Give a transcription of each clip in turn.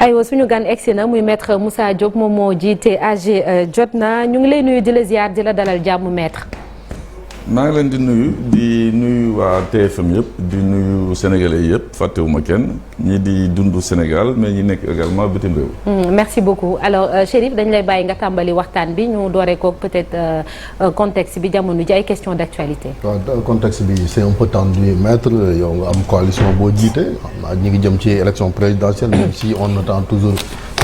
aywa suñu gan egsi na muy maître Moussa Diop moom moo jiite AG Jotna ñu ngi lay nuyu di la ziar di la dalal jàmm maître. maa ngi leen di nuyu waa TFM yëpp di nuyu sénégalais yëpp fàttewuma kenn ñi di dundu Sénégal mais ñi nekk également bitim réew. merci beaucoup alors Chérif dañ lay bàyyi nga tàmbali waxtaan bi ñu dooree ko peut-être contexte bi jamono ji ay question d'actualité. waaw contexte bi c'est un peu tendu maître yow nga am coalition boo jiite ñi ngi jëm ci élection présidentielle même si on attend toujours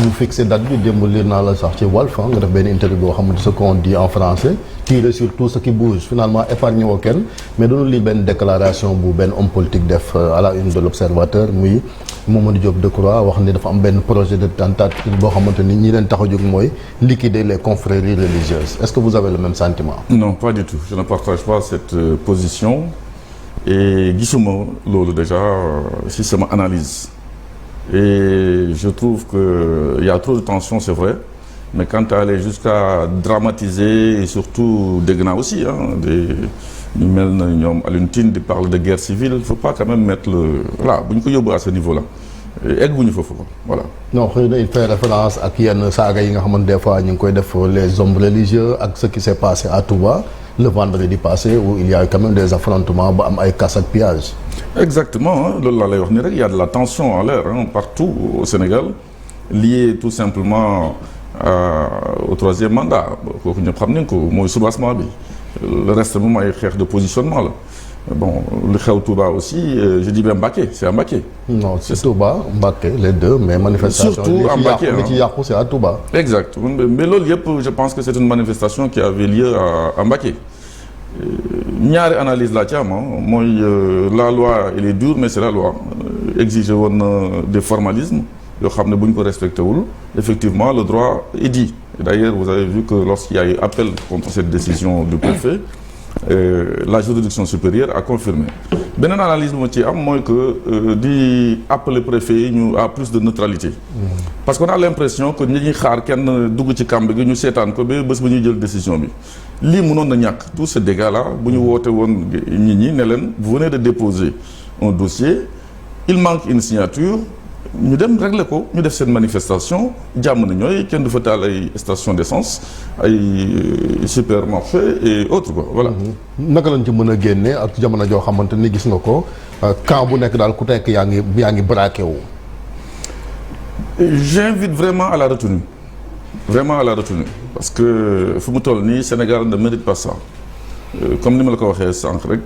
ñu fixer date bi démb lire naa la sax ci Walf nga def benn interview boo xamante ce qu'on dit en français tirer sur tout ce qui bouge finalement épargne woo kenn mais dañu lii benn déclaration bu benn homme politique def à la une de l'Observateur muy Mamadou Diop Decroix wax ni dafa am benn projet de tentative boo xamante ni ñi leen tax a jóg mooy liquider les confréries religieuses est-ce que vous avez le même sentiment? Non, pas du tout. Je ne partage pas cette position et gisuma loolu déjà si sama analyse. Et je trouve qu'il y a trop de tensions, c'est vrai, mais quand à aller jusqu'à dramatiser et surtout dégg naa aussi ñu mel na ñoom Alioune Tine di parle de guerre civile, il ne faut pas quand même mettre voilà bu ñu ko yóbbu à ce niveau-là egguñu foofu voilà. non xëy na il fait référence ak yenn saaga yi nga xamante des fois ñu ngi koy def les hommes religieux ak ce qui s'est passé à Touba le vendredi passé où il y a eu quand même des affrontements ba am ay casse ak pillage. Exactement loolu laa lay wax ni rek il y a de la tension en l'air partout au Sénégal liée tout simplement au troisième mandat kooku ñëpp xam nañ ko mooy soubassement bi le reste moom ay xeex de positionnement la bon li xew Touba aussi je dis bien Mbacké c'est à Mbacké. non c'est Touba Mbacké les deux mais manifestation surtout à Mbacké li ci yàqu c'est à Touba. exact mais loolu yëpp je pense que c'est une manifestation qui avait lieu à Mbacké. ñaari analyse laa ci am mooy la loi elle est dure mais c'est la loi exige woon des formalismes yoo xam ne bu ñu ko respecté wul effectivement le droit est dit et d'ailleurs vous avez vu que lorsqu'il y a eu appel contre cette décision du préfet la juridiction supérieure a confirmé beneen analyse bu ma ci am mooy que di appeler préfet yi ñu à plus de neutralité parce qu'on a l'impression que ñi ñuy xaar kenn dugg ci kàmb gi ñu seetaan ko ba bés bu ñuy jël décision bi lii mënoon na ñàkk tous ces dégâts là bu ñu woote woon nit ñi ne leen vous venez de déposer un dossier il manque une signature ñu dem régler ko ñu def seen manifestation jàmm na ñooy kenn du fa taal ay station d'essence ay supermarché et autres quoi voilà. naka lañ ci mën a génne ak jamono joo xamante ni gis nga ko camp bu nekk daal ku nekk yaa ngi braqué wu. J'invite vraiment à la retenue parce que fu mu toll nii Sénégal ne mérite pas ça comme ni ma la ko waxee sànq rek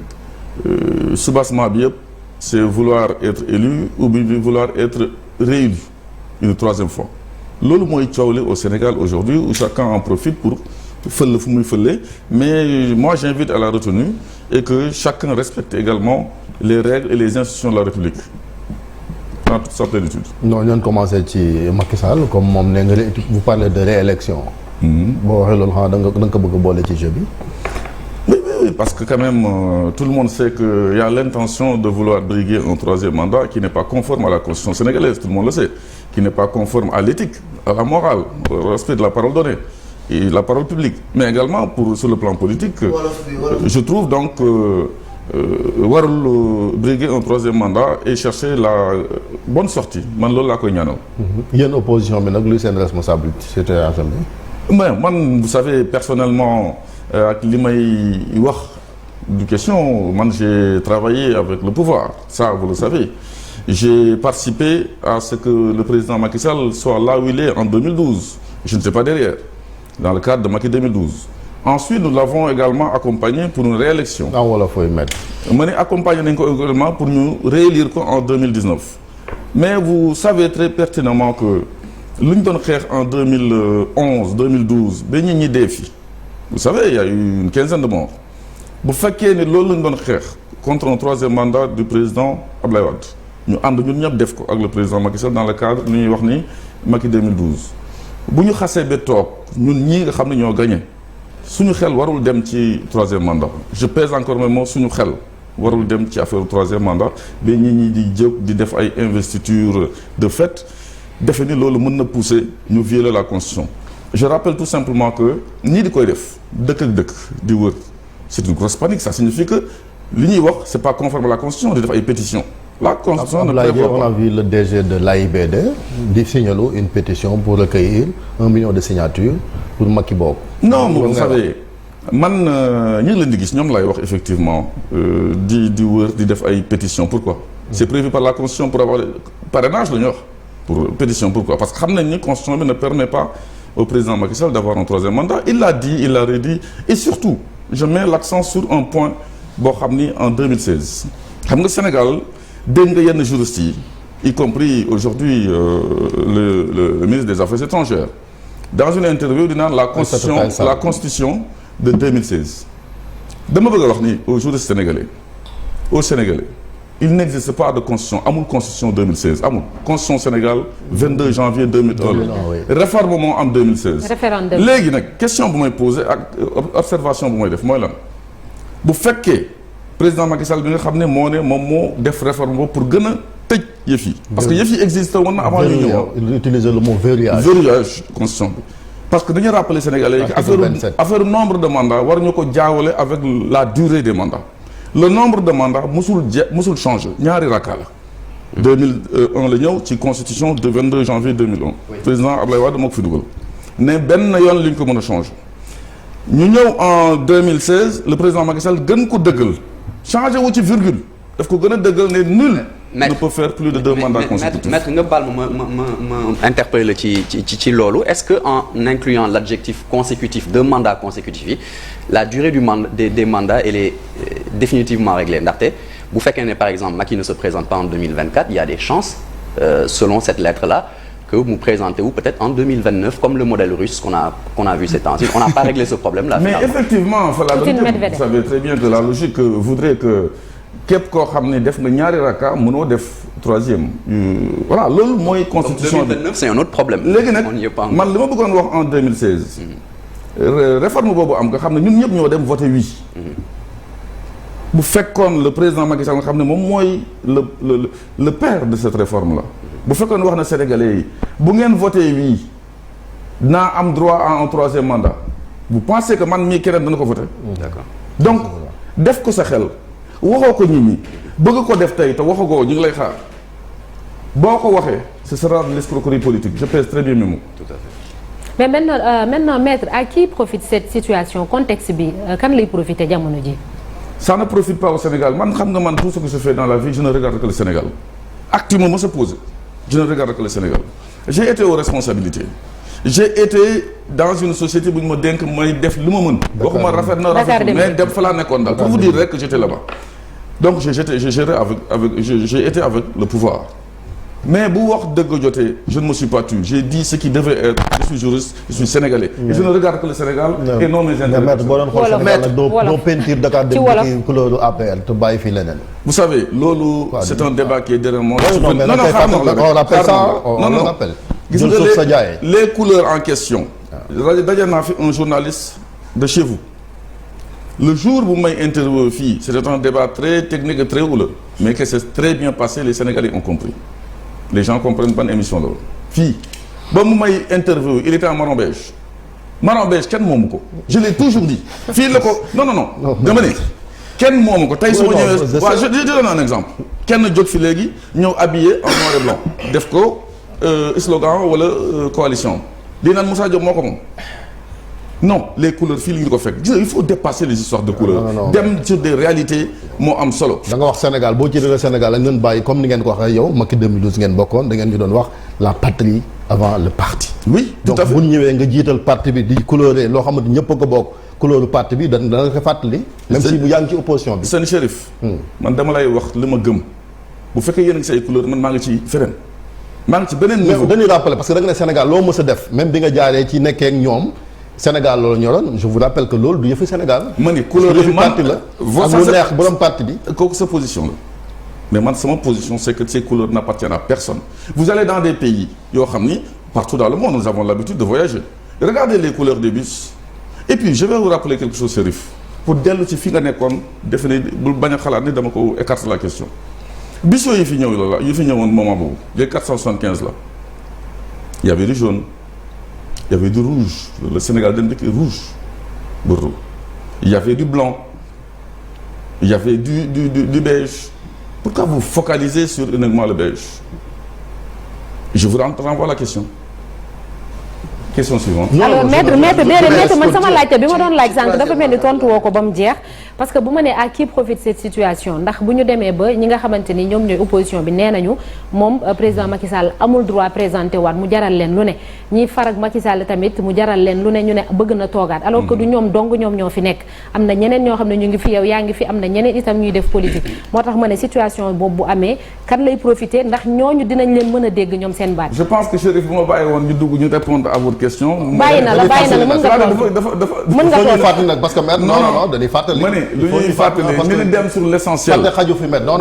soubassement bi yëpp c'est vouloir être élu ou bien vouloir être réélu une troisième fois loolu mooy coow li au Sénégal aujourd'hui où chacun en profite pour fël fu muy fële mais moi j'invite à la retenue et que chacun respecte également les règles et les institutions de la République en toute sa plénitude. non ñoon commencé ci Macky Sall comme moom ne nga vous parlez de réélection. boo waxee loolu xam da nga ko bëgg a boole ci jeu bi. Oui, parce que quand même tout le monde sait qu'il y a l'intention de vouloir briguer un troisième mandat qui n'est pas conforme à la constitution sénégalaise, tout le monde le sait, qui n'est pas conforme à l'éthique, à la morale, au respect de la parole donnée et la parole publique, mais également sur le plan politique. Je trouve donc warul briguer un troisième mandat et chercher la bonne sortie man loolu laa koy ñaanal. yéen opposition bi nag luy seen responsabilité situation bi. mais man vous savez personnellement. ak li may wax du question man j'ai travaillé avec le pouvoir ça vous le savez j'ai participé à ce que le président Macky Sall soit là où il est en 2012 je ne sais pas derrière dans le cadre de Macky 2012 ensuite nous l'avons également accompagné pour une réélection en wolof fooy mettre ma ne accompagné nañ ko également pour ñu réélire ko en 2019 mais vous savez très pertinemment que lu ñu doon xeex en 2011 2012 ba ñi dee fi vous savez il y a eu une quinzaine de morts bu fekkee ne loolu lañ doon xeex contre un troisième mandat du président Abdoulaye Wade ñu ànd ñun ñëpp def ko ak le président Macky Sall dans le cadre lu ñuy wax ni Macky 2012 bu ñu xasee ba toog ñun ñii nga xam ne ñoo gagné suñu xel warul dem ci troisième mandat je pèse encore mes mots suñu xel warul dem ci affaire troisième mandat ba ñi di jóg di def ay investiture de fait defe ni loolu mën na pousser ñu violer la constitution. Je rappelle tout simplement que ñii di koy def dëkk ak dëkk di wër c'est une grosse panique ça signifie que li ñuy wax c'est pas conforme à la constitution di def ay pétitions La constitution ne Abdoulaye prévoit on pas. a vu le DG de l'AIBD di signaler une pétition pour recueillir 1 million de signatures pour Macky bokk. Non, vous savez man ñi ngi leen di gis ñoom lay wax effectivement di wër di def ay pétition pourquoi c'est prévu par la constitution pour avoir parrainage la ñu wax pour pétition pourquoi parce que xam nañ ni constitution bi ne permet pas au président Macky Sall d'avoir un troisième mandat il l'a dit il l'a redit et surtout je mets l'accent sur un point boo xam ni en 2016 xam nga Sénégal dégg nga yenn juristes yi y compris aujourd'hui le ministre des Affaires étrangères dans une interview di naan la constitution de 2016 dama bëgg a wax ni aux juristes sénégalais aux Sénégalais il n'existe pas de constitution amul constitution 2016 amul constitution Sénégal 22 janvier 2001 réforme moo am 2016 référendum léegi nag question bu may poser ak observation bu may def mooy lan bu fekkee président Macky Sall bi nga xam ne moo ne moom moo def réforme boobu pour gën a tëj yëf yi parce que yëf yi existe woon na avant ñu ñëw il utilise le mot verrouillage constitution bi parce que dañuy rappeler Sénégalais yi que affaire nombre de mandats war ñu ko jaawale avec la durée des mandats le nombre de mandats musul changer ñaari rakka la 2001 la ñëw ci constitution de 22 janvier 2001 président Abdoulaye Wade moo ko fi dugal ne benn yoon li ñu ko mën a changer ñu ñëw en 2016 le président Macky Sall gën ko dëggal changé wu ci virgule daf ko gën a dëggal ne nul ne peut faire plus de 2 mandats consécutifs. Maître nga baal ma interpeller la ci loolu est-ce que en incluant l'adjectif consécutif 2 mandats consécutifs yi la durée du mandat des mandats elle est définitivement réglée ndaxte bu fekkee ne par exemple Macky ne se présente pas en 2024 il y a des chances selon cette lettre-là que mu présentez vous peut-être en 2029 comme le modèle russe qu'on a vu ces temps-ci on n'a pas réglé ce problème-là. Mais effectivement vous savez très bien que la logique voudrait que képp koo xam ne def nga ñaari rakka mënoo def troisième voilà loolu mooy constitution bi 2029 c'est un autre problème. léegi nag man li ma bëggoon wax en 2016 réforme boobu am nga xam ne ñun ñëpp ñoo dem voter oui bu fekkoon le président Macky Sall nga xam ne moom mooy le père de cette réforme là bu fekkoon wax na Sénégalais yi bu ngeen voter oui naa am droit à un troisième mandat vous pensez que man mii keneen dana ko voter d'accord donc def ko sa xel waxoo ko nit ñi bëgg ko def tey te waxagoo ñu ngi lay xaar boo ko waxee ce sera de l'escroquerie politique je pèse très bien mes mots. Tout à fait. mais maintenant maître à qui profite cette situation contexte bi kan lay profiter jamono ji. ça ne profite pas au Sénégal man xam nga man tout ce que je fais dans la vie je ne regarde que le Sénégal acte yi ma se pose je ne regarde que le Sénégal j'ai été aux responsabilités j'ai été dans une société bu ñu ma dénk may def li ma mën. waxuma rafet na rafet mais dem fa laa nekkoon daal pour vous dire rek que j'étais là-bas. donc j'ai été avec le pouvoir mais bu wax dëgg jotee je ne me suis pas tué j'ai dit ce qui devait être je suis juriste je suis sénégalais et je ne regarde que le Sénégal et non mes intérêts. mais boo doon xool Sénégal nag doo peinture Dakar dem ci couleur APR te bàyyi fi leneen. vous savez loolu c'est un débat qui est derrière moi. non on appelle ça on appelle. gis nga les couleurs en question. daje naa fi un journaliste de chez vous. le jour bu may interview fii c'était un débat très technique et très houleux mais que c'est très bien passé les Sénégalais ont compris les gens comprennent ban émission la fii ba mu may interview il était en marron beige kenn moomu ko je l'ai toujours dit fii la ko non dama ne kenn moomu ko tey su ma ñëwee waaw je donne un exemple kenn jóg fi léegi ñëw habillé en noir et blanc def ko slogan wala coalition di naan Moussa Diop moo ko moom non les couleurs fii li ñu ko fekk il faut dépasser les histoires de couleurs dem sur des réalités moo am solo. da nga wax Sénégal boo ci réeré Sénégal ak ngeen bàyyi comme ni ngeen ko waxee yow Macky 2012 ngeen bokkoon da ngeen ñu doon wax la patrie avant le parti. oui tout à fait donc bu ñu ñëwee nga jiital parti bi di couleurer loo xamante ñëpp a ko bokk couleur parti bi dana ko fàttali. même si bu yaa ngi ci opposition bi. seen Chérif. man dama lay wax li ma gëm bu fekkee yéen a ngi say couleur man maa ngi ci feneen maa ngi ci beneen niveau. dañuy rappeler parce que da nga ne Sénégal loo mës a def même bi nga jaaree ci nekkee ak ñoom. Sénégal loolu ñoroon je vous rappelle que loolu du yëfu Sénégal. ma ni couleur yi man parti la. ak mu neex borom parti bi. kooku sa position la mais man sama position c'est que ces couleurs n'appartiennent à personne. vous allez dans des pays yoo xam ni partout dans le monde nous avons l'habitude de voyager regardez les couleurs des bus et puis je vais vous rappeler quelque chose Chérif pour dellu ci fi nga nekkoon defe ne bul bañ a xalaat ni dama ko écarter la question bus yooyu fi ñëw la yi fi ñëwoon moment boobu les 475 là il y avait du jaune. Il y avait du rouge, le Sénégal Dem Dikk est rouge, Bordeaux. Il y avait du blanc, il y avait du beige. pourquoi vous focalisez sur uniquement le belge? Je vous renvoie la question. Question suivante. alors maître man sama laajte bi ma doon laaj sànq dafa mel ni tontu woo ko ba mu jeex parce que bu ma nee à qui profite cette situation ndax bu ñu demee ba ñi nga xamante ni ñoom ñooy opposition bi nee nañu moom président Macky Sall amul droit présenté waat mu jaral leen lu ne ñiy farag Macky Sall tamit mu jaral leen lu ne ñu ne bëgg na toogaat alors que du ñoom dong ñoom ñoo fi nekk am na ñeneen ñoo xam ne ñu ngi fi yow yaa ngi fi am na ñeneen itam ñuy def politique moo tax ma ne situation boobu bu amee kan lay profiter ndax ñooñu dinañ leen mën a dégg ñoom seen baat. Je pense que Chérif bu ma bàyyi woon ñu dugg ñu répondre à votre question. bàyyi na la mën nga dafa fàttali nag parce que maître non dañuy fàttali. ma ne lu ñuy fàttali ñu ngi dem sur l'essentiel. fàtte xaju fi maître non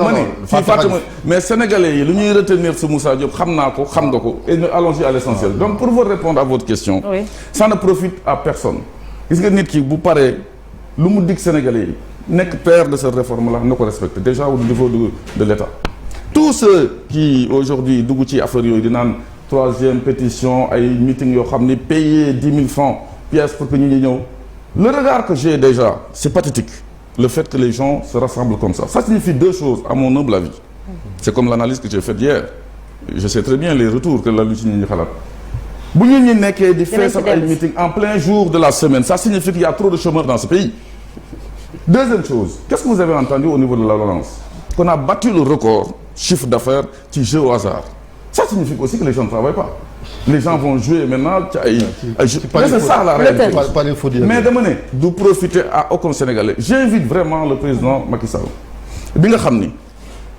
mais sénégalais yi lu ñuy retenir ce Moussa Diop xam naa ko xam nga ko et allons-y à l'essentiel. Donc pour vous répondre à votre question. Oui. Ça ne profite à personne. gis nga nit ki bu paree lu mu dig sénégalais yi nekk père de cette réforme là na ko respecté déjà au niveau de l'État. Tous ceux qui aujourd'hui dugg ci affaire yooyu di naan troisième pétition ay meeting yoo xam ni payer 10 000 francs pièce pour que ñu ñëw le regard que j'ai déjà c'est pathétique le fait que les gens se rassemblent comme ça signifie deux choses à mon humble avis c'est comme l'analyse que j'ai faite hier je sais très bien les retours que la lu ci ñi xalaat bu ñu ñi nekkee di faire ay meeting en plein jour de la semaine ça signifie qu'il y a trop de chômeurs dans ce pays. Deuxième chose, qu'est-ce que vous avez entendu au niveau de la relance? Qu'on a battu le record chiffre d'affaires ci jeu au hasard. Ça signifie aussi que les gens ne travaillent pas. Les gens vont jouer maintenant mais c'est ça la réalité. Mais dama ne du profiter à aucun Sénégalais. J'invite vraiment le président Macky Sall bi nga xam ni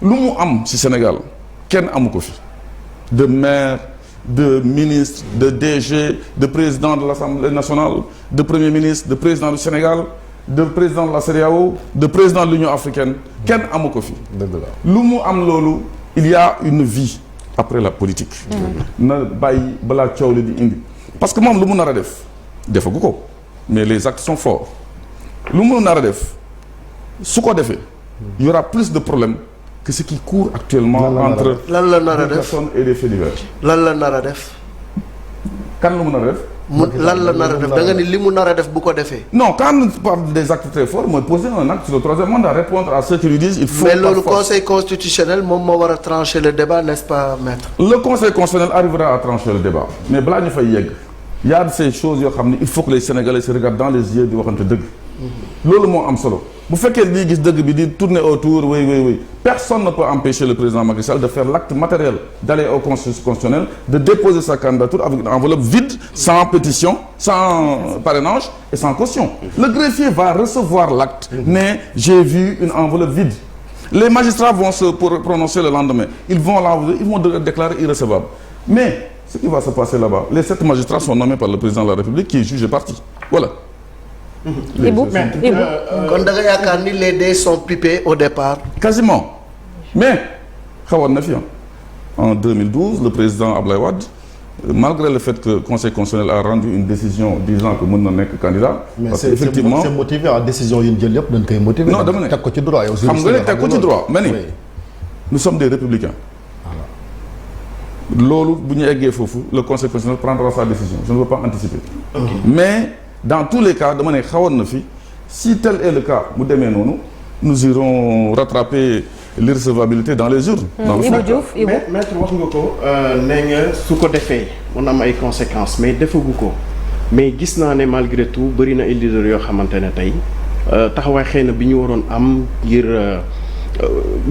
lu mu am ci Sénégal kenn amu ko fi de maire de ministre de DG de président de l'Assemblée nationale de premier ministre de président du Sénégal de président de la CEDEAO de président de l'Union africaine kenn amu ko fi. lu mu am loolu il y a une vie après la politique. na bàyyi balaa coow li di indi. parce que moom lu mu nar a def defagu ko mais les actes sont forts lu mu nar a def su ko defee il y aura plus de problèmes que ce qui court actuellement entre les personnes et les faits divers. lan la nar a def. kan lu mu nar a def. lan la nar a def da nga ni li mu nar a def bu ko defee. non quand on parle des actes très forts mooy poser un acte sur le troisième mandat répondre à ceux qui lui disent il faut. mais loolu conseil constitutionnel moom moo war a trancher le débat n'est-ce pas maître. le conseil constitutionnel arrivera à trancher le débat mais balaa ñu fay yegg y a de ces choses yoo xam ne il faut que les Sénégalais se regardent dans les yeux di waxante dëgg. loolu moo am solo bu fekkee lii gis dëgg bi di tourner autour oui personne ne peut empêcher le président Macky Sall de faire l'acte matériel d'aller au Conseil constitutionnel de déposer sa candidature avec une enveloppe vide sans pétition sans parrainage et sans caution. Le greffier va recevoir l'acte mais j'ai vu une enveloppe vide. Les magistrats vont se prononcer le lendemain ils vont déclarer irrecevable mais ce qui va se passer là-bas les 7 magistrats sont nommés par le président de la République qui est juge et partie voilà. kon da nga yaakaar ni les dés sont pipés au départ. Quasiment mais xawoon na fi en 2012 le président Abdoulaye Wade malgré le fait que le Conseil constitutionnel a rendu une décision disant que mën na nekk candidat. parce que effectivement c'est motivé à décision yi ñu jël yëpp dañ koy motiver. non dama ne teg ko ci droit yow. xam nga ne teg ko ci droit mais ni nous sommes des républicains. loolu bu ñu eggee foofu le Conseil constitutionnel prendra sa décision je ne veux pas anticiper. mais dans tous les cas dama ne xawoon na fi si tel est le cas mu demee noonu nous irons rattraper l'irrecevabilité dans les urnes. Ibou Diouf maître wax nga ko nee nga su ko defee mun am ay conséquences mais defagu ko mais gis naa ne malgré tout bëri na ay leaders yoo xamante ne tey taxawaay xëy na bi ñu waroon am ngir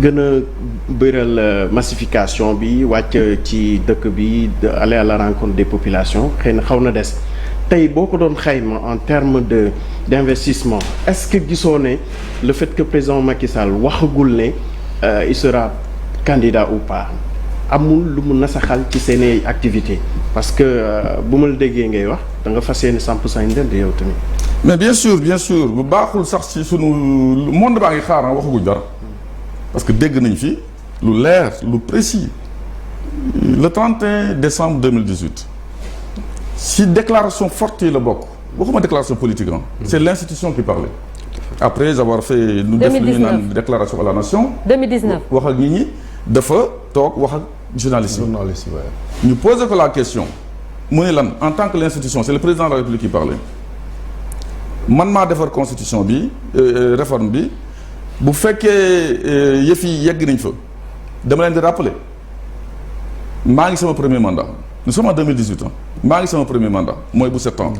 gën a bëral massification bi wàcc ci dëkk bi aller à la rencontre des populations xëy na xaw na des. tey boo ko doon xayma en termes d'investissement est-ce que gisoo ne le fait que président Macky Sall waxagul ne il sera candidat ou pas amul lu mu nasaxal ci seen activité parce que bu ma la déggee ngay wax da nga fas yéene 100% indemne yow tamit. mais bien sûr bu baaxul sax ci sunu monde baa ngi xaar waxaguñ dara parce que dégg nañ fi lu leer lu précis le 31 décembre 2018. si déclaration forte yi la bokk waxuma déclaration politique c'est l'institution qui parlait après avoir fait nu def lu ñu naan déclaration à la nation 2019 wax ak nit ñi dafa toog wax ak journalistes yi ñu posé ko la question mu ne lan en tant que l'institution c'est le président de la République qui parlait man maa defar constitution bi réforme bi bu fekkee yëf yi yegg nañ fa dama leen di rappeler maa ngi sama premier mandat nous sommes en 2018 ans maa ngi sama premier mandat mooy bu 7 ans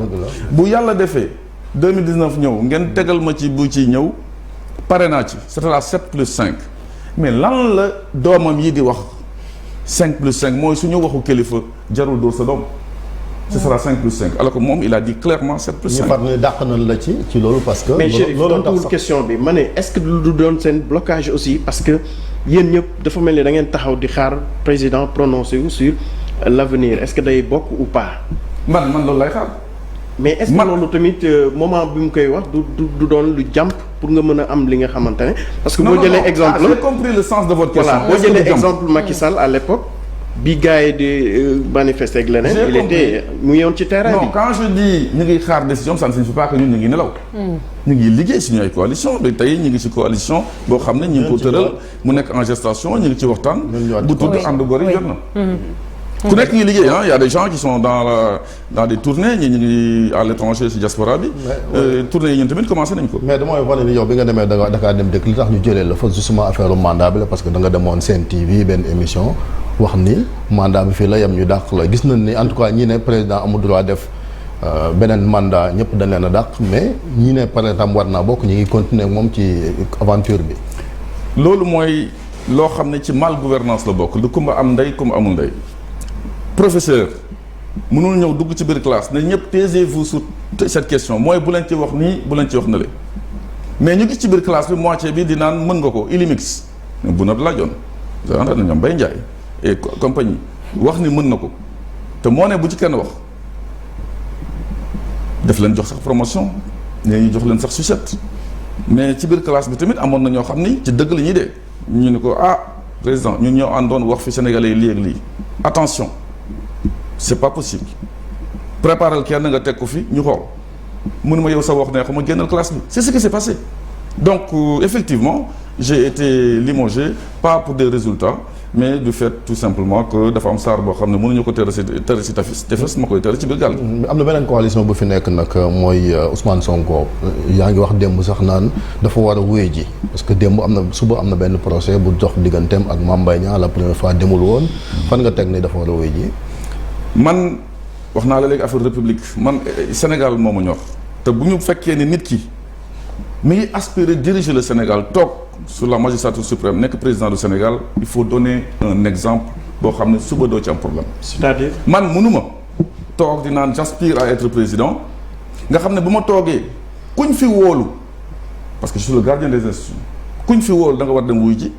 bu yàlla defee 2019 ñëw ngeen tegal ma ci bu ci ñëw pare naa ci c'était la 7 plus 5 mais lan la doomam yi di wax 5 plus 5 mooy suñu waxu kilifa jarul dóor sa doom ce sera 5 plus 5 alors que moom il a dit clairement 7 plus 5. ñu far ne dàq nañ la ci loolu parce que. mais Chérif loolu tax tontuwul sax question bi ma ne est-ce que du doon seen blocage aussi parce que yéen ñëpp dafa mel ni da ngeen taxaw di xaar président prononcé wu sur l'avenir est-ce que day bokk ou pas. man loolu lay xaar. mais est-ce que loolu tamit moment bi mu koy wax du doon lu jàmp pour nga mën a am li nga xamante ne. parce que boo jëlee exemple j'ai compris le sens de votre question. voilà boo jëlee exemple Macky Sall à l'époque bi gars yi di manifester ak leneen. il était mu ngi woon ci terrain bi. non quand je dis ñu ngi xaar décision ça ne signifie pas que ñun ñu ngi nelaw. ñu ngi liggéey suñu ay coalition ba tey ñu ngi ci coalition boo xam ne ñu ngi ko tëral mu nekk en gestation ñu ngi ci waxtaan. bu tudd ànd góor yi jot na. ku nekk ngi liggéey ah y a des gens qui sont dans des tournées ñi ñu ngi à l'étranger ci diaspora bi. tournées yi ñun tamit commencé nañ ko. mais damay wane ni yow bi nga demee Dakar dem dëkk li tax ñu jëlee la fa justement affaire mandat bi la parce que da nga demoon Sen TV benn émission wax ni mandat bi fii la yem ñu dàq la gis nañ ni en tout cas ñi ne président amul droit def beneen mandat ñëpp dañ leen a dàq mais ñi ne par exemple war naa bokk ñi ngi continuer ak moom ci aventure bi. loolu mooy loo xam ne ci mal gouvernance la bokk lu kumba am ndey kumba amul ndey. professeur mënul ñëw dugg ci biir classe ne ñëpp taisez-vous sur cette question mooy bu leen ci wax nii bu leen ci wax na le mais ñu gis ci biir classe bi moitié bi di naan mën nga ko ilimix bu na la joon ànda na ñoom Mbaye Ndiaye et compagnie wax ni mën na ko te moo ne bu ci kenn wax def leen jox sax promotion nee ñu jox leen sax sucette mais ci biir classe bi tamit amoon na ñoo xam ni ci dëgg la ñuy dee ñu ni ko président ñun ñoo àndoon wax fi sénégalais yi lii ak lii attention c'est pas possible préparer kenn nga teg ko fi ñu xool mënuma yow sa wax ne xama génnal classe bi c'est ce qui s'est passé donc effectivement j'ai été limogé pas pour des résultats mais du fait tout simplement que dafa am saar boo xam ne mënuñu ko tere si tefes ma koy tere ci biir gàll. am na beneen coalition bu fi nekk nag mooy Ousmane Sonko yaa ngi wax démb sax naan dafa war a wuye ji parce que démb suba am na benn procès bu dox digganteem ak Mame Mbaye Niang la première fois demul woon fan nga teg ni dafa war a wuye ji. man wax naa la léegi affaire république man Sénégal moo ma ñor te bu ñu fekkee ni nit ki mi ngi aspirer diriger le Sénégal toog sur la magistrature suprême nekk président du Sénégal il faut donner un exemple boo xam ne suba doo ci am problème. c'est-à-dire man mënuma toog di naan j'aspire à être président nga xam ne bu ma toogee kuñ fi wóolu parce que je suis le gardien des institutions kuñ fi wóolu da nga war dem wuy ji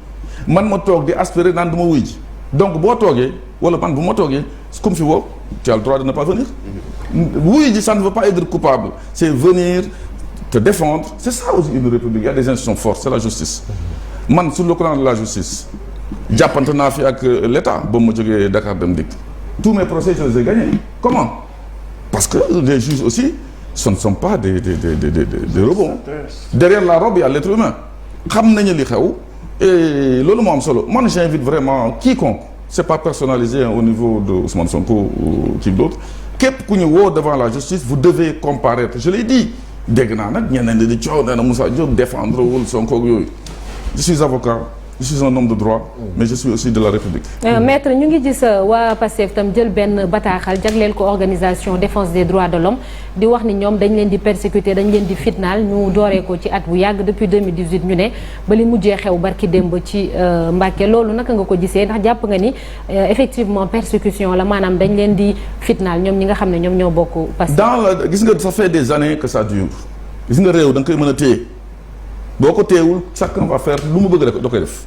man ma toog di aspirer naan du ma wuy ji donc boo toogee wala man bu ma toogee comme fi woo tu as le droit de ne pas venir wuy ji ça ne veut pas être coupable c'est venir te défendre c'est ça aussi une république il y a des institutions fortes c'est la justice man sur le plan de la justice jàppante naa fi ak l'État ba ma jógee Dakar dem dikk tous mes procès je les ai gagnés comment parce que les juges aussi ce ne sont pas des robots derrière la robe il y a l'être humain xam nañu li xew et loolu moo am solo man j'invite vraiment quiconque c'est pas personnalisé au niveau de Ousmane Sonko ou qui d'autre képp ku ñu woo devant la justice vous devez comparaître je l'ai dit dégg naa nag ñeneen di coow nee na Moussa Diop défendre wul Sonko ak yooyu je suis avocat je suis un homme de droit mais je suis aussi de la République. maître ñu ngi gis waa Pastef tam jël benn bataaxal jagleel ko organisation défense des droits de l'homme di wax ni ñoom dañ leen di persécuter dañ leen di fitnaal ñu dooree ko ci at bu yàgg depuis 2018 ñu ne ba li mujjee xew barki démb ci Mbàkke loolu naka nga ko gisee ndax jàpp nga ni effectivement persécution la maanaam dañ leen di fitnaal ñoom ñi nga xam ne ñoom ñoo bokk Pastef. gis nga ça fait des années que ça dure gis nga réew da nga koy mën a téye. boo ko teewul chacun va faire lu mu bëgg rek da koy def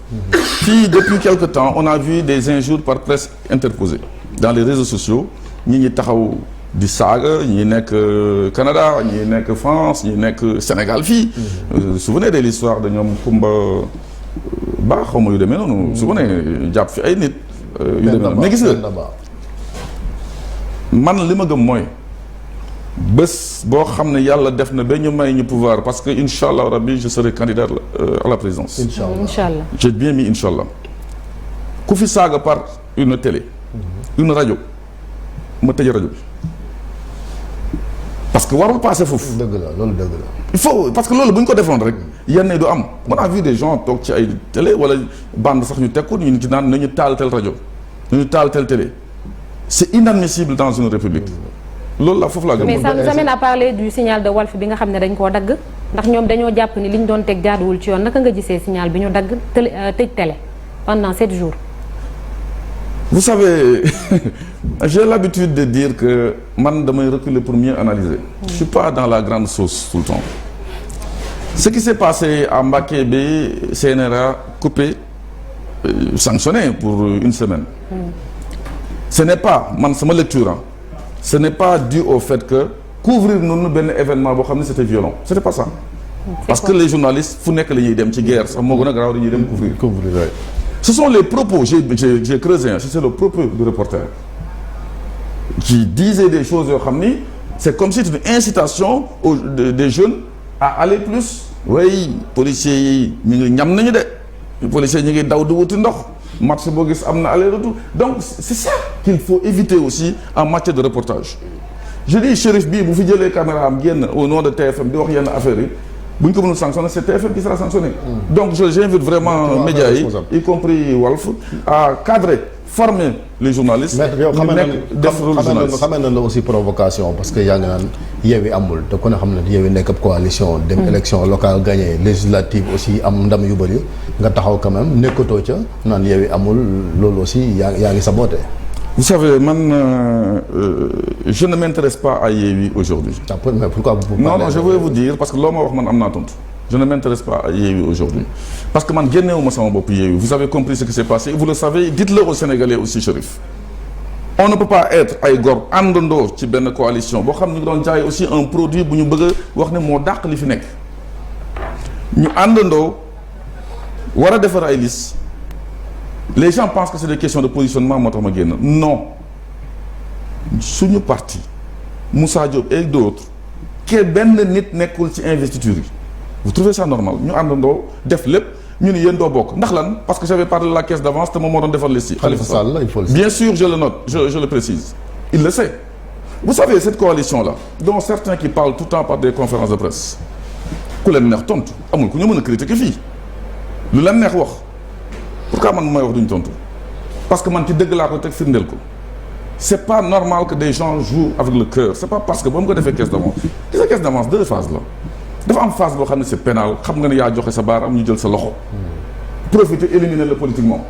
fii depuis quelque temps on a vu des injures par presse interposées dans les réseaux sociaux ñi taxaw di saaga ñi nekk Canada ñi nekk France ñi nekk Sénégal fii souvenez de l'histoire de ñoom Kumba Ba xaw ma yu demee noonu souvenez jàpp fi ay nit yu demee noonu mais gis nga man li ma gëm mooy bés boo xam ne yàlla def na ba ñu may ñu pouvoir parce que incha allah rabbi je serai candidat à la présidence. incha allah j'ai bien mis incha allah ku fi saaga par une télé. une rajo ma tëj rajo bi parce que warul passer foofu. dëgg la loolu dëgg la. il faut parce que loolu bu ñu ko defoon rek yenn yi du am on a vu des gens toog ci ay télé wala bande sax ñu teg ko ñu ci naan nañu taal tel rajo nañu taal tel télé c'est inadmissible dans une république loolu la foofu laa gëm. mais ça nous amène à parler du signal de Walf bi nga xam ne dañ koo dagg ndax ñoom dañoo jàpp ni li ñu doon teg jaaduwul ci yoon naka nga gisee signal bi ñu dagg tëj télé pendant 7 jours. Vous savez, j'ai l'habitude de dire que man damay reculer pour mieux analyser. Je suis pas dans la grande sauce tout le temps. Ce qui s'est passé à Mbacké bi CNRA coupé, sanctionné pour une semaine. Ce n'est pas man sama lecture hein, ce n'est pas dû au fait que couvrir noonu benn événement boo xam ne c'était violent. C'était pas ça. Parce que les journalistes fu nekk la ñuy dem ci guerre sax moo gën a garaaw dañuy dem couvrir. Ce sont les propos, j'ai creusé, c'est le propos du reporter qui disait des choses yoo xam ni c'est comme si c'était une incitation des jeunes à aller plus. Oui, policiers yi ñu ngi ñam nañu de policiers ñu ngi daw di wuti ndox match boo gis am na aller-retour donc c'est ça qu'il faut éviter aussi en matière de reportage. Je dis Chérif bii bu fi jëlee caméra am génn au nom de TFM di wax yenn affaires yi. bu ñu ko mënul sanctionner c'est TFM qui sera sanctionné. Donc j'invite vraiment médias yi y compris Walf à cadrer former les journalistes. maître yow xamee na la aussi provocation parce que yaa ngi naan Yewwi amul te ku ne xam ne Yewwi nekk ab coalition. dem élection locale gagné législative aussi am ndam yu bëri nga taxaw quand même nekkatoo ca naan Yewwi amul loolu aussi yaa ngi saboté. Vous savez, je ne m'intéresse pas à Yewwi aujourd'hui. Mais pourquoi vous Non, je vais vous dire, parce que l'homme a man am naa tontu. Je ne m'intéresse pas à Yewwi aujourd'hui. Parce que man génnewuma sama bopp Yewwi. Vous avez compris ce qui s'est passé. Vous le savez, dites-le aux Sénégalais aussi, Chérif. On ne peut pas être ay gor àndandoo ci benn coalition boo xam ne ñu doon jaay aussi un produit bu ñu bëgg a wax ne moo dàq li fi nekk. ñu àndandoo war a defar ay liste. Les gens pensent que c'est des questions de positionnement moo tax ma génn non suñu parti Moussa Diop et d'autres que benn nit nekkul ci investiture yi vous trouvez ça normal ñu àndandoo def lépp ñu ni yéen doo bokk ndax lan parce que j'avais parlé de la caisse d'avance te moom moo doon defar liste yi Khalifa Sall il faut le bien sûr je le note je le précise il le sait vous savez cette coalition là dont certains qui parlent tout le temps par des conférences de presse ku leen neex tontu amul ku ñu mën a critiquer fii lu leen neex wax pourquoi man may wax duñ tontu parce que man ci dëgg laa ko teg firndeel ko c'est pas normal que des gens jouent avec le cœur c'est pas parce que ba mu ko defee caisse d'avance gis nga caisse d'avance 2 phases la dafa am phase boo xam ne c'est pénal xam nga ne yaa joxe sa baar am ñu jël sa loxo profiter éliminer le politiquement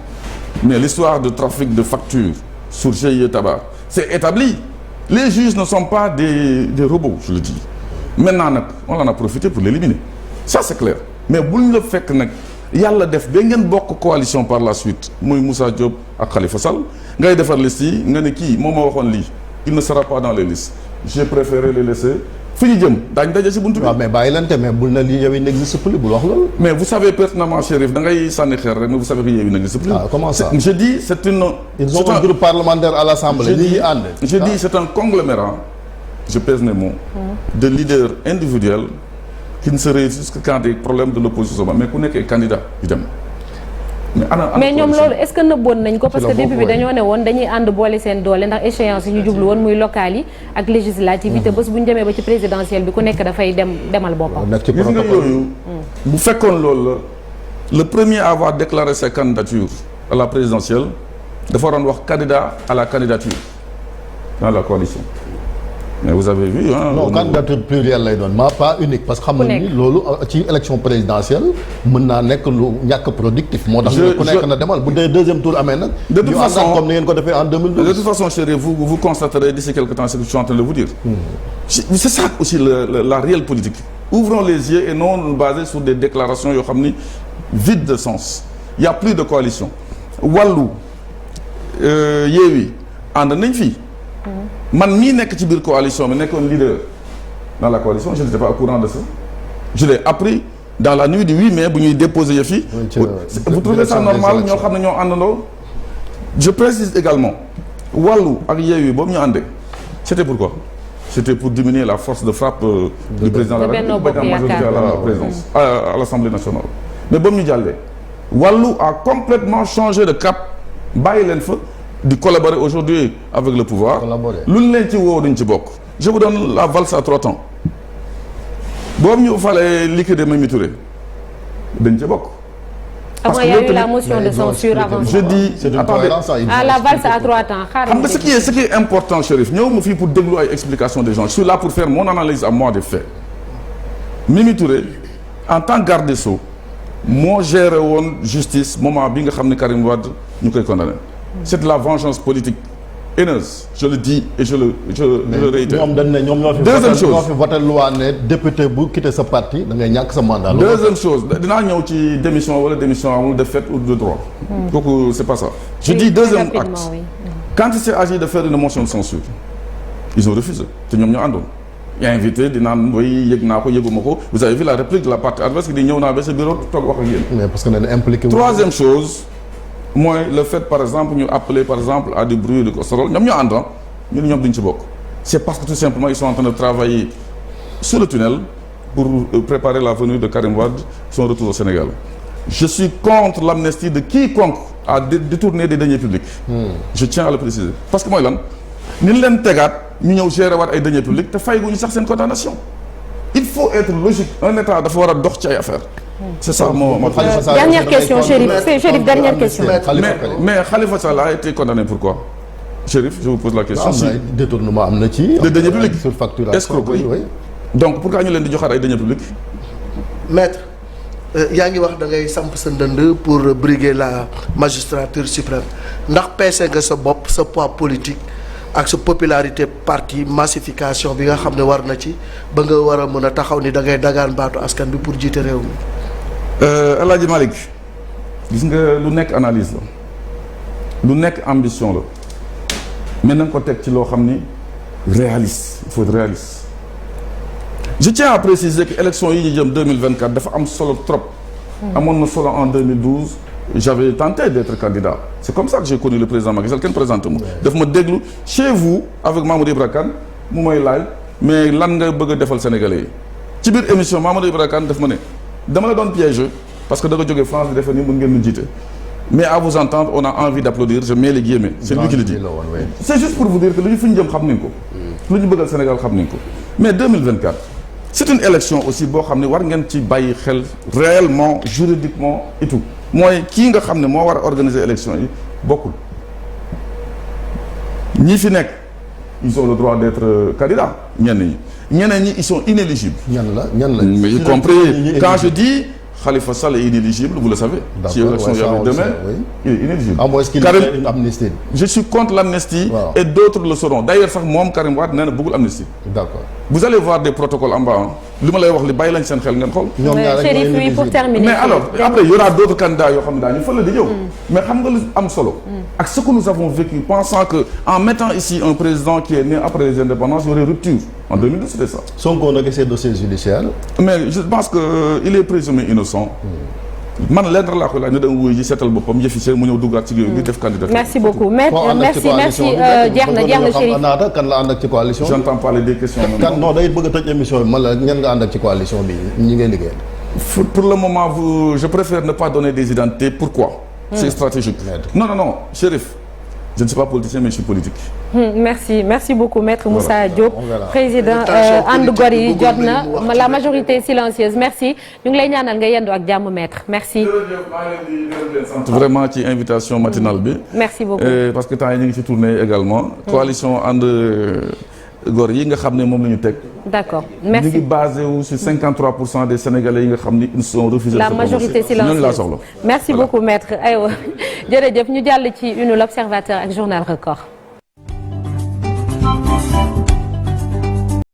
mais l'histoire de trafic de factures sur GIE Tabac c'est établi les juges ne sont pas des robots je le dis maintenant nag on en a profité pour l'éliminer ça c'est clair mais buñ la fekk nag yàlla def ba ngeen bokk coalition par la suite muy Moussa Diop ak Khalifa Sall ngay defar liste yi nga ne kii moom moo waxoon lii il ne sera pas dans les listes j'ai préféré les laisser fi ñu jëm daañu daje ci buntu bi. waaw mais bàyyi lante mais bul na lii Yewwi n'existe plus bul wax loolu. mais vous savez pertinemment Chérif da ngay sànni xeer rek mais vous savez que Yewwi n'existe plus. Ah, comment ça? Je dis c'est une. Ils ont un groupe parlementaire à l'Assemblée. Je dis c'est un conglomérat je pèse mes mots de leaders individuels qui ne se réussissent que quand des problèmes de l'opposition mais ku nekk ay candidat yu dem. mais ñoom loolu est-ce que nëbboon nañ ko parce que début bi dañoo ne woon dañuy ànd boole seen doole ndax échéance yi ñu jublu woon muy locales yi ak législatives yi te bés bu ñu demee ba ci présidentielle bi ku nekk dafay demal boppam. gis nga yooyu bu fekkoon loolu la le premier à avoir déclaré sa candidature à la présidentielle dafa waroon wax candidat à la candidature dans la coalition. mais vous avez vu hein. non candidature plurielle lay doon ma pas unique parce que xam nañ ni loolu ci élection présidentielle mën naa nekk lu ñàkk productif. moo tax ku nekk na demal bu dee deuxième tour amee nag. de toute façon comme ni ngeen ko defee en 2012. de toute façon chérie vous constaterez d'ici quelque temps ce que je suis en train de vous dire. c'est ça aussi la réelle politique. ouvrons les yeux et non basés sur des déclarations yoo xam ni vides de sens. il y a plus de coalition. Wallu Yewwi ànd nañ fii. man mii nekk ci biir coalition bi nekkoon leader dans la coalition je n'étais pas au courant de ça je l'ai appris dans la nuit du 8 mai bu ñuy déposer yëf yi vous trouvez ça normal ñoo xam ne ñoo àndandoo je précise également Wallu ak Yewwi boobu ñu àndee c'était pourquoi c'était pour diminuer la force de frappe du président de la République bañ am majorité à la présidence à l'Assemblée nationale mais boobu ñu jàllee Wallu a complètement changé de cap bàyyi leen fa di collaborer aujourd'hui avec le pouvoir lu leen ci woo duñ ci bokk je vous donne la valse à 3 temps boobu ñu falee liquider Mimi Touré dañ ca bokk. parce que il y a eu la motion de censure avant. je dis attendez la valse à 3 temps xam nga ce qui est important Chérif ñëw ma fii pour déglu ay explications des gens je suis là pour faire mon analyse à moi des faits. Mimi Touré en tant que garde des Sceaux moo géré woon justice moment bi nga xam ne Karim Wade ñu koy condamné. c'est de la vengeance politique haineuse je le dis et je le réitère. ñoom dañ ne ñoom ñoo fi voté loi ne député bu quitté sa parti da ngay ñàkk sa mandat. deuxième chose dinaa ñëw ci démission wala démission amul de fait ou de droit. kooku c'est pas ça. je dis deuxième acte quand il s'est agi de faire une motion de censure ils ont refusé te ñoom ñoo àndoon. invité di naan way yëg naa ko yëguma ko vous avez vu la réplique de la partie adverse qui di ñëw naa ba sa bureau toog wax ak yéen. mais parce que nee na impliqué. troisième chose mooy le fait par exemple ñu appeler par exemple à des bruits de casserole ñoom ñoo ànd ñu ne ñoom duñ ci bokk. c'est parce que tout simplement ils sont en train de travailler sur le tunnel pour préparer la venue de Karim Wade son retour au Sénégal. je suis contre l'amnistie de quiconque a détourné des deniers publics. je tiens à le préciser parce que mooy lan ni leen tegaat. ñu ñëw gérer waat ay deniers publics te fay gu ñu sax seen condamnation il faut être logique un état dafa war a dox ci ay affaires. c'est ça moo dernière question Chérif dernière question. mais Khalifa Sall a été condamné pourquoi Chérif je vous pose la question. si détournement am na ci. de deniers publics surfacturation escroquerie donc pourquoi ñu leen di joxaat ay deniers publics. maître yaa ngi wax da ngay samp sa ndënd pour briguer la magistrature suprême ndax peese nga sa bopp sa poids politique. ak sa popularité parti massification bi nga xam ne war na ci ba nga war a mën a taxaw ni da ngay dagaan baatu askan bi pour jiite réew mi. El Hadj Malick gis nga lu nekk analyse la lu nekk ambition la mais na nga ko teg ci loo xam ni réaliste il faut être réaliste. je tiens à préciser que élection yi ñu jëm 2024 dafa am solo trop. amoon na solo en 2012. j'avais tenté d'être candidat c'est comme ça que j'ai connu le président Macky Sall kenn présenté mu daf ma déglu chez vous avec Mamadou Ibra Kane mu may laaj mais lan nga bëgg a defal Sénégalais yi ci biir émission Mamadou Ibra Kane daf ma ne dama la doon piéger parce que da nga jógee France di defe ni mën ngeen ñu jiite mais à vous entendre on a envie d'applaudir je mets les guillemets c'est lui qui le dit c'est juste pour vous dire que lu ñu fi ñu jëm xam nañ ko lu ñu bëggal Sénégal xam nañ ko mais 2024 c'est une élection aussi boo xam ne war ngeen ci bàyyi xel réellement juridiquement et tout mooy kii nga xam ne moo war a organiser élection yi bokkul ñi fi nekk ils ont le droit d'être candidats ñeneen ñi ils sont inéligibles. ñan la mais y compris quand je dis Khalifa Sall est inéligible vous le savez. d'accord si élection y avait demain il est inéligible. à moins qu'il y ait une amnistie. je suis contre l'amnistie et d'autres le seront d'ailleurs sax moom Karim Wade nee na bëggul amnistie. d'accord vous allez voir des protocoles en bas li ma lay wax li bàyyi lañ seen xel ngeen xool. ñoom ñaar Chérif oui pour terminer. mais alors après il y aura d'autres candidats yoo xam ne daañu fële di ñëw. mais xam nga lu am solo. ak ce que nous avons vécu pensant que en mettant ici un président qui est né après les indépendances il y aurait rupture en 2012 c'était ça. Sonko nag ces dossiers judiciaires. mais je pense que il est présumé innocent. man lenn laa koy laaj ne danga wuyu ji seetal boppam yëfi mu ñëw duggaat ci géew bi def candidature. merci beaucoup maître merci jeex na Chérif. naata kan la ànd ak ci coalition bi. j'entends parler des questions. kan non day bëgg a tëj émission bi man la ñan nga ànd ak ci coalition bi ñi ngay liggéey. pour le moment je préfère ne pas donner des identités pourquoi. c'est stratégique. non Chérif je ne suis pas politicien mais je suis politique. merci beaucoup maître Moussa Diop président ànd gor yi jot na la majorité silencieuse merci ñu ngi lay ñaanal nga yendu ak jàmm maître merci. vraiment ci invitation matinale bi. merci beaucoup parce que temps yi ñu ngi ci tournée également. coalition ànd gor yi nga xam ne moom la ñu teg. d'accord merci ñu ngi basé wu sur 53% des Sénégalais yi nga xam ni ils sont refusés. la majorité silencieuse ñooñu laa soxla. merci beaucoup maître aywa jërëjëf ñu jàll ci une l'Observateur ak Journal Record.